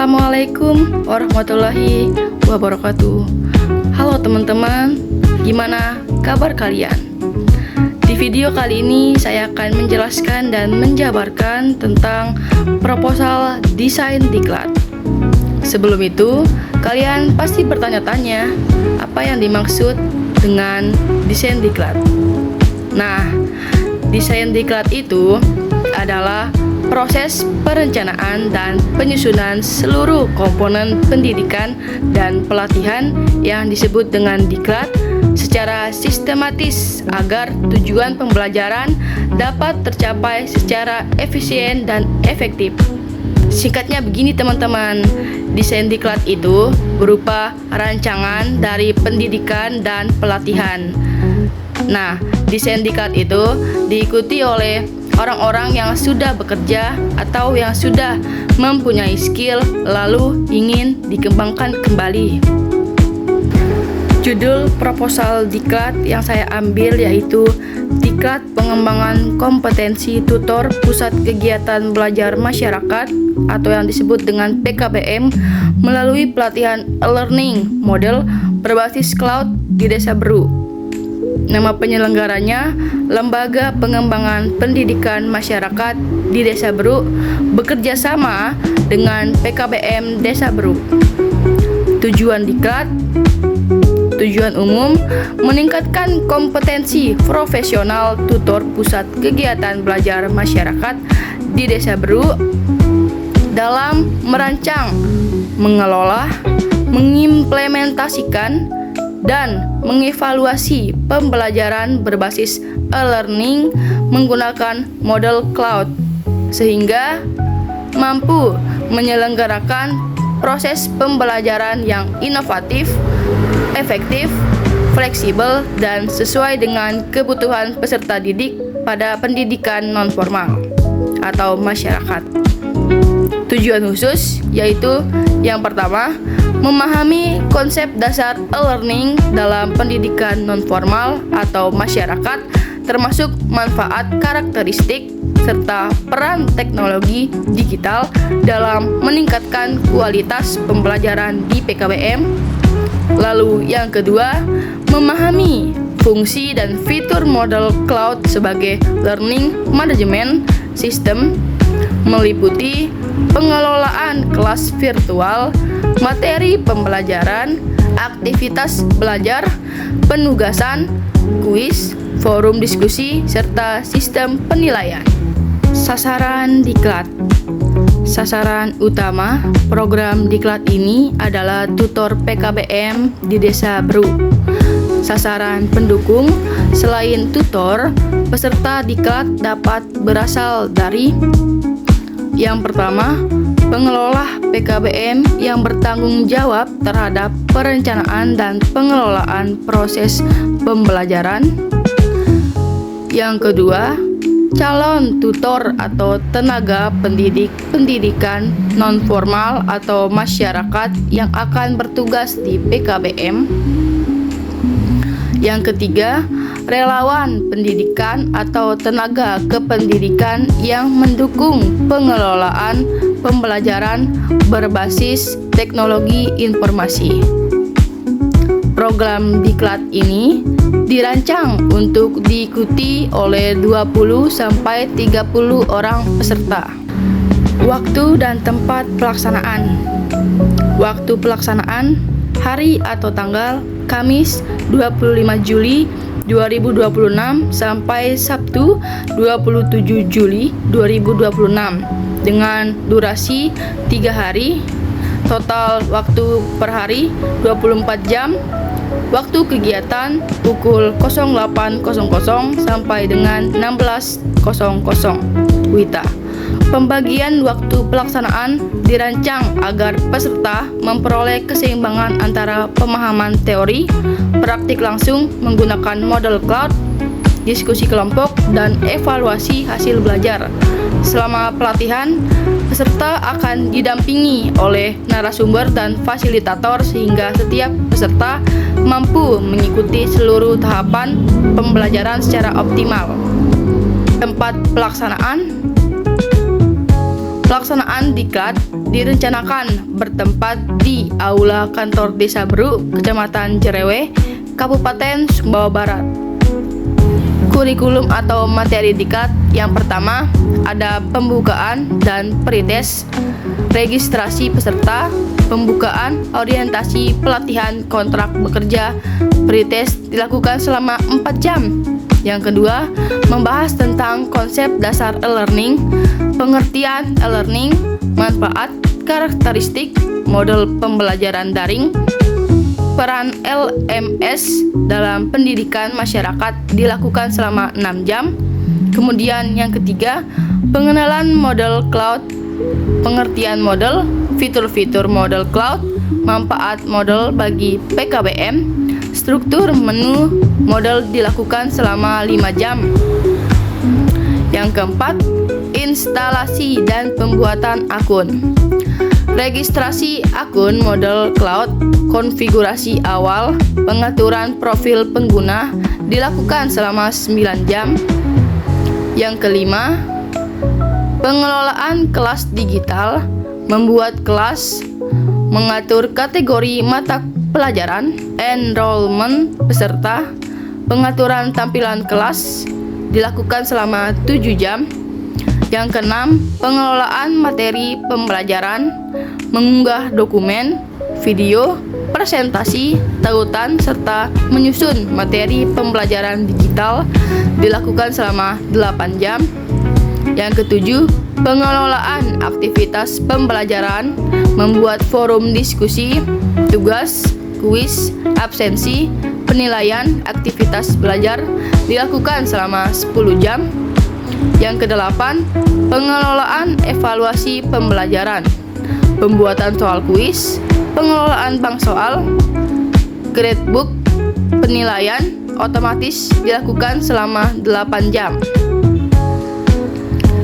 Assalamualaikum warahmatullahi wabarakatuh. Halo teman-teman, gimana kabar kalian? Di video kali ini saya akan menjelaskan dan menjabarkan tentang proposal desain diklat. Sebelum itu, kalian pasti bertanya-tanya apa yang dimaksud dengan desain diklat. Nah, desain diklat itu adalah proses perencanaan dan penyusunan seluruh komponen pendidikan dan pelatihan yang disebut dengan diklat secara sistematis agar tujuan pembelajaran dapat tercapai secara efisien dan efektif. Singkatnya begini teman-teman, desain diklat itu berupa rancangan dari pendidikan dan pelatihan. Nah, desain diklat itu diikuti oleh orang-orang yang sudah bekerja atau yang sudah mempunyai skill lalu ingin dikembangkan kembali. Judul proposal diklat yang saya ambil yaitu Diklat Pengembangan Kompetensi Tutor Pusat Kegiatan Belajar Masyarakat atau yang disebut dengan PKBM melalui pelatihan e-learning model berbasis cloud di Desa Beru. Nama penyelenggaranya Lembaga Pengembangan Pendidikan Masyarakat di Desa Beru bekerja sama dengan PKBM Desa Beru. Tujuan diklat, tujuan umum, meningkatkan kompetensi profesional tutor pusat kegiatan belajar masyarakat di Desa Beru dalam merancang, mengelola, mengimplementasikan, dan mengevaluasi pembelajaran berbasis e-learning menggunakan model cloud sehingga mampu menyelenggarakan proses pembelajaran yang inovatif, efektif, fleksibel, dan sesuai dengan kebutuhan peserta didik pada pendidikan non-formal atau masyarakat. Tujuan khusus yaitu yang pertama, memahami konsep dasar e-learning dalam pendidikan non-formal atau masyarakat termasuk manfaat karakteristik serta peran teknologi digital dalam meningkatkan kualitas pembelajaran di PKBM. Lalu yang kedua, memahami fungsi dan fitur model cloud sebagai learning management system meliputi pengelolaan kelas virtual, materi pembelajaran, aktivitas belajar, penugasan, kuis, forum diskusi, serta sistem penilaian. Sasaran diklat. Sasaran utama program diklat ini adalah tutor PKBM di Desa Beru. Sasaran pendukung selain tutor, peserta diklat dapat berasal dari yang pertama, pengelola PKBM yang bertanggung jawab terhadap perencanaan dan pengelolaan proses pembelajaran. Yang kedua, calon tutor atau tenaga pendidik pendidikan non-formal atau masyarakat yang akan bertugas di PKBM. Yang ketiga, relawan pendidikan atau tenaga kependidikan yang mendukung pengelolaan pembelajaran berbasis teknologi informasi. Program diklat ini dirancang untuk diikuti oleh 20-30 orang peserta. Waktu dan tempat pelaksanaan. Waktu pelaksanaan hari atau tanggal Kamis 25 Juli 2026 sampai Sabtu 27 Juli 2026 dengan durasi 3 hari, total waktu per hari 24 jam, waktu kegiatan pukul 08.00 sampai dengan 16.00 WITA. Pembagian waktu pelaksanaan dirancang agar peserta memperoleh keseimbangan antara pemahaman teori, praktik langsung menggunakan model cloud, diskusi kelompok, dan evaluasi hasil belajar. Selama pelatihan, peserta akan didampingi oleh narasumber dan fasilitator sehingga setiap peserta mampu mengikuti seluruh tahapan pembelajaran secara optimal. Tempat pelaksanaan. Pelaksanaan diklat direncanakan bertempat di Aula Kantor Desa Beru, Kecamatan Jerewe, Kabupaten Sumbawa Barat. Kurikulum atau materi diklat yang pertama ada pembukaan dan pretest, registrasi peserta, pembukaan, orientasi, pelatihan, kontrak bekerja, pretest dilakukan selama 4 jam. Yang kedua, membahas tentang konsep dasar e-learning, pengertian e-learning, manfaat, karakteristik, model pembelajaran daring, peran LMS dalam pendidikan masyarakat dilakukan selama 6 jam. Kemudian yang ketiga, pengenalan model cloud, pengertian model, fitur-fitur model cloud, manfaat model bagi PKBM, struktur menu model dilakukan selama 5 jam. Yang keempat, instalasi dan pembuatan akun. Registrasi akun model cloud, konfigurasi awal, pengaturan profil pengguna dilakukan selama 9 jam. Yang kelima, pengelolaan kelas digital, membuat kelas, mengatur kategori mata pelajaran, enrollment peserta, pengaturan tampilan kelas dilakukan selama 7 jam. Yang keenam, pengelolaan materi pembelajaran, mengunggah dokumen, video, presentasi, tautan, serta menyusun materi pembelajaran digital dilakukan selama 8 jam. Yang ketujuh, pengelolaan aktivitas pembelajaran, membuat forum diskusi, tugas, kuis, absensi, penilaian aktivitas belajar dilakukan selama 10 jam. Yang kedelapan, pengelolaan evaluasi pembelajaran, pembuatan soal kuis, pengelolaan bank soal, gradebook, penilaian otomatis dilakukan selama 8 jam.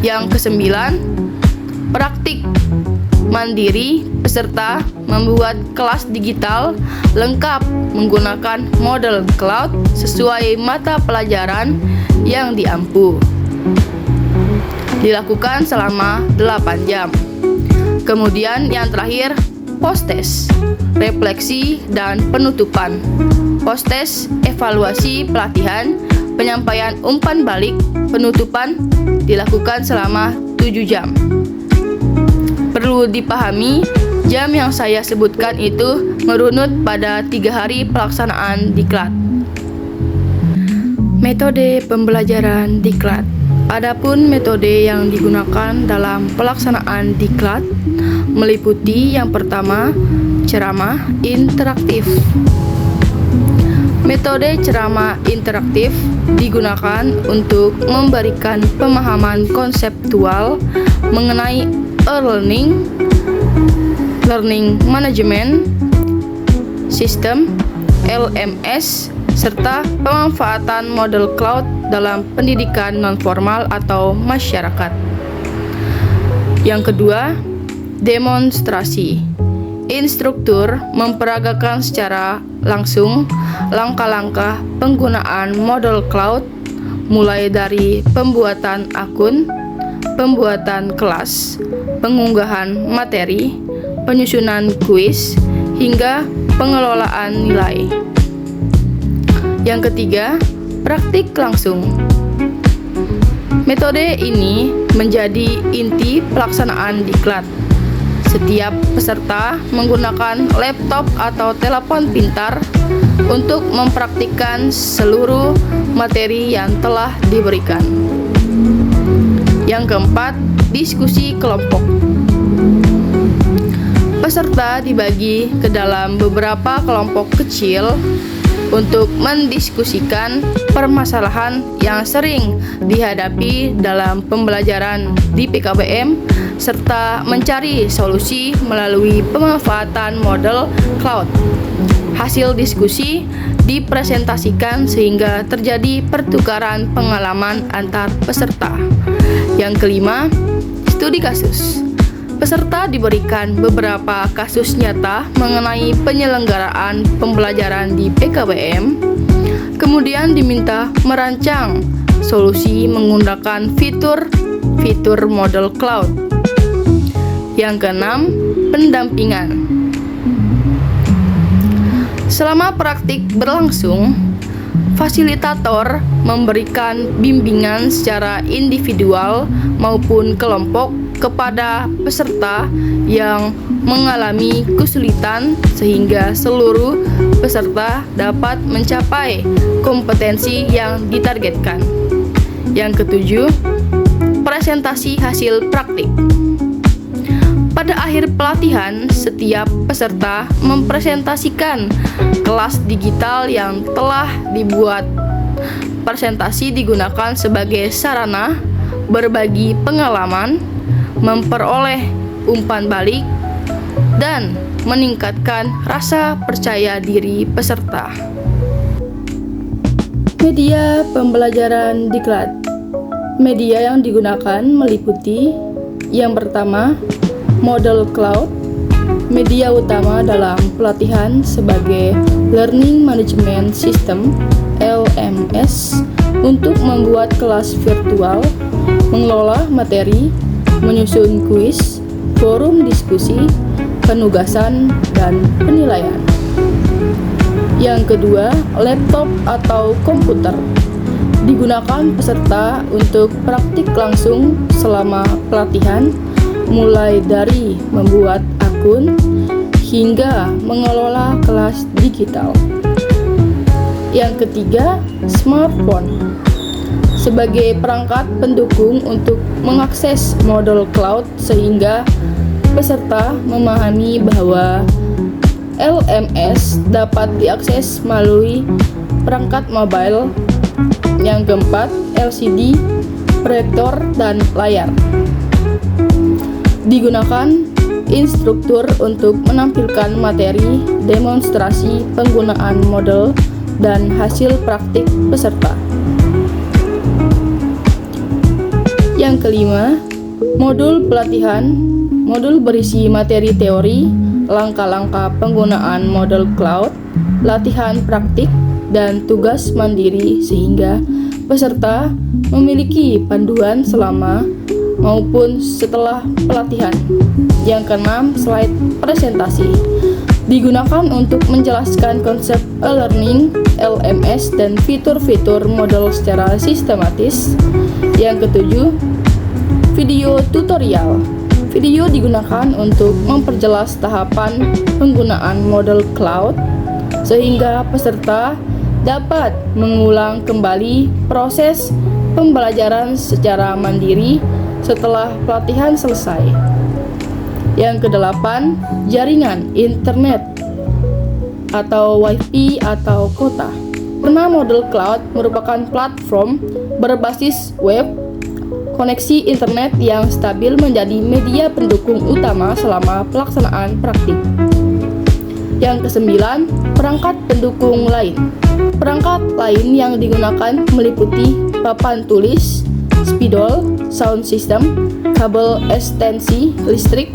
Yang kesembilan, praktik mandiri peserta membuat kelas digital lengkap menggunakan model cloud sesuai mata pelajaran yang diampu. Dilakukan selama 8 jam. Kemudian yang terakhir, post-test, refleksi dan penutupan. Post-test, evaluasi pelatihan, penyampaian umpan balik, penutupan dilakukan selama 7 jam. Perlu dipahami, jam yang saya sebutkan itu merunut pada 3 hari pelaksanaan diklat. Metode pembelajaran diklat. Adapun metode yang digunakan dalam pelaksanaan diklat meliputi yang pertama, ceramah interaktif. Metode ceramah interaktif digunakan untuk memberikan pemahaman konseptual mengenai e-learning, learning management system, LMS, serta pemanfaatan model cloud dalam pendidikan nonformal atau masyarakat. Yang kedua, demonstrasi. Instruktur memperagakan secara langsung langkah-langkah penggunaan model cloud mulai dari pembuatan akun, pembuatan kelas, pengunggahan materi, penyusunan kuis, hingga pengelolaan nilai. Yang ketiga, praktik langsung. Metode ini menjadi inti pelaksanaan diklat. Setiap peserta menggunakan laptop atau telepon pintar untuk mempraktikkan seluruh materi yang telah diberikan. Yang keempat, diskusi kelompok. Peserta dibagi ke dalam beberapa kelompok kecil untuk mendiskusikan permasalahan yang sering dihadapi dalam pembelajaran di PKBM serta mencari solusi melalui pemanfaatan model cloud. Hasil diskusi dipresentasikan sehingga terjadi pertukaran pengalaman antar peserta. Yang kelima, studi kasus. Peserta diberikan beberapa kasus nyata mengenai penyelenggaraan pembelajaran di PKBM, kemudian diminta merancang solusi menggunakan fitur model cloud. Yang keenam, pendampingan. Selama praktik berlangsung, fasilitator memberikan bimbingan secara individual maupun kelompok kepada peserta yang mengalami kesulitan sehingga seluruh peserta dapat mencapai kompetensi yang ditargetkan. Yang ketujuh, presentasi hasil praktik. Pada akhir pelatihan, setiap peserta mempresentasikan kelas digital yang telah dibuat. Presentasi digunakan sebagai sarana berbagi pengalaman, memperoleh umpan balik, dan meningkatkan rasa percaya diri peserta. Media pembelajaran diklat. Media yang digunakan meliputi yang pertama, Model Cloud. Media utama dalam pelatihan sebagai Learning Management System (LMS) untuk membuat kelas virtual, mengelola materi, menyusun kuis, forum diskusi, penugasan, dan penilaian. Yang kedua, laptop atau komputer. Digunakan peserta untuk praktik langsung selama pelatihan, mulai dari membuat akun hingga mengelola kelas digital. Yang ketiga, smartphone. Sebagai perangkat pendukung untuk mengakses modul cloud sehingga peserta memahami bahwa LMS dapat diakses melalui perangkat mobile. Yang keempat, LCD, proyektor, dan layar. Digunakan instruktur untuk menampilkan materi, demonstrasi penggunaan model, dan hasil praktik peserta. Yang kelima, modul pelatihan. Modul berisi materi teori, langkah-langkah penggunaan model cloud, latihan praktik, dan tugas mandiri sehingga peserta memiliki panduan selama maupun setelah pelatihan. Yang keenam, slide presentasi. Digunakan untuk menjelaskan konsep e-learning, LMS, dan fitur-fitur model secara sistematis. Yang ketujuh, video tutorial. Video digunakan untuk memperjelas tahapan penggunaan model cloud sehingga peserta dapat mengulang kembali proses pembelajaran secara mandiri setelah pelatihan selesai. Yang kedelapan, jaringan internet atau WiFi atau kota. Karena model cloud merupakan platform berbasis web, koneksi internet yang stabil menjadi media pendukung utama selama pelaksanaan praktik. Yang kesembilan, perangkat pendukung lain. Perangkat lain yang digunakan meliputi papan tulis, spidol, sound system, kabel ekstensi listrik,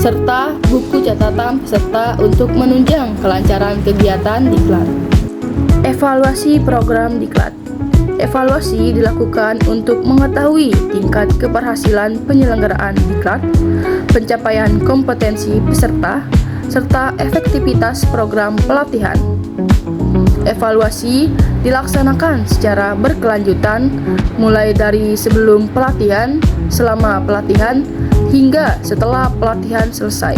serta buku catatan peserta untuk menunjang kelancaran kegiatan diklat. Evaluasi program diklat. Evaluasi dilakukan untuk mengetahui tingkat keberhasilan penyelenggaraan diklat, pencapaian kompetensi peserta, serta efektivitas program pelatihan. Evaluasi dilaksanakan secara berkelanjutan mulai dari sebelum pelatihan, selama pelatihan, hingga setelah pelatihan selesai.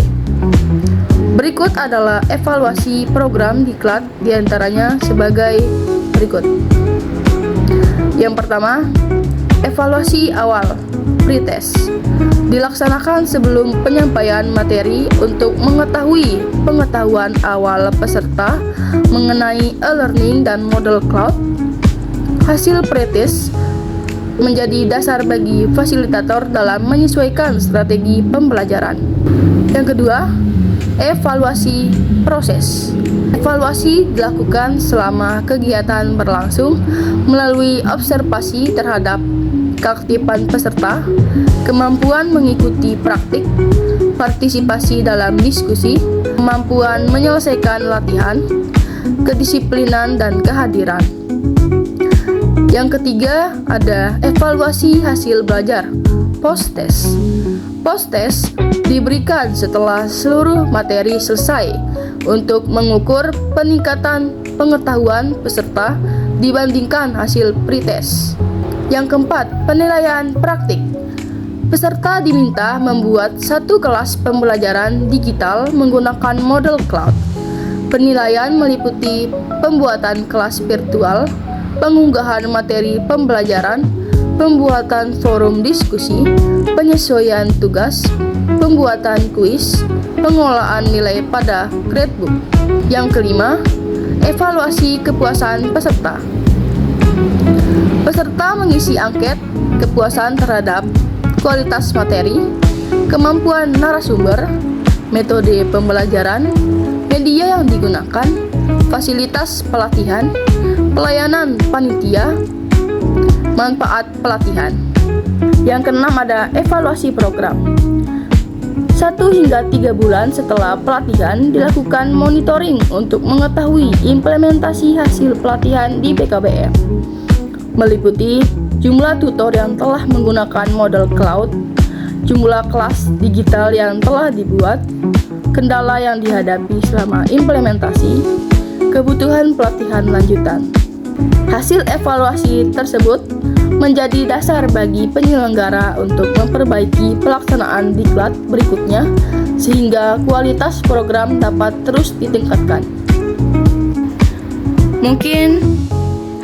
Berikut adalah evaluasi program diklat diantaranya sebagai berikut. Yang pertama, evaluasi awal, pretest. Dilaksanakan sebelum penyampaian materi untuk mengetahui pengetahuan awal peserta mengenai e-learning dan model cloud. Hasil pretest menjadi dasar bagi fasilitator dalam menyesuaikan strategi pembelajaran. Yang kedua, evaluasi proses. Evaluasi dilakukan selama kegiatan berlangsung melalui observasi terhadap keaktifan peserta, kemampuan mengikuti praktik, partisipasi dalam diskusi, kemampuan menyelesaikan latihan, kedisiplinan, dan kehadiran. Yang ketiga, ada evaluasi hasil belajar, post-test. Post-test diberikan setelah seluruh materi selesai untuk mengukur peningkatan pengetahuan peserta dibandingkan hasil pretest. Yang keempat, penilaian praktik. Peserta diminta membuat satu kelas pembelajaran digital menggunakan model cloud. Penilaian meliputi pembuatan kelas virtual, pengunggahan materi pembelajaran, pembuatan forum diskusi, penyesuaian tugas, pembuatan kuis, pengolahan nilai pada gradebook. Yang kelima, evaluasi kepuasan peserta. Peserta mengisi angket kepuasan terhadap kualitas materi, kemampuan narasumber, metode pembelajaran, media yang digunakan, fasilitas pelatihan, pelayanan panitia, manfaat pelatihan. Yang keenam ada evaluasi program. 1 hingga 3 bulan setelah pelatihan dilakukan monitoring untuk mengetahui implementasi hasil pelatihan di PKBM. Meliputi jumlah tutor yang telah menggunakan model cloud, jumlah kelas digital yang telah dibuat, kendala yang dihadapi selama implementasi, kebutuhan pelatihan lanjutan. Hasil evaluasi tersebut menjadi dasar bagi penyelenggara untuk memperbaiki pelaksanaan diklat berikutnya sehingga kualitas program dapat terus ditingkatkan. Mungkin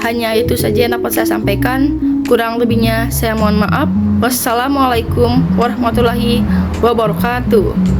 hanya itu saja yang dapat saya sampaikan. Kurang lebihnya saya mohon maaf. Wassalamualaikum warahmatullahi wabarakatuh.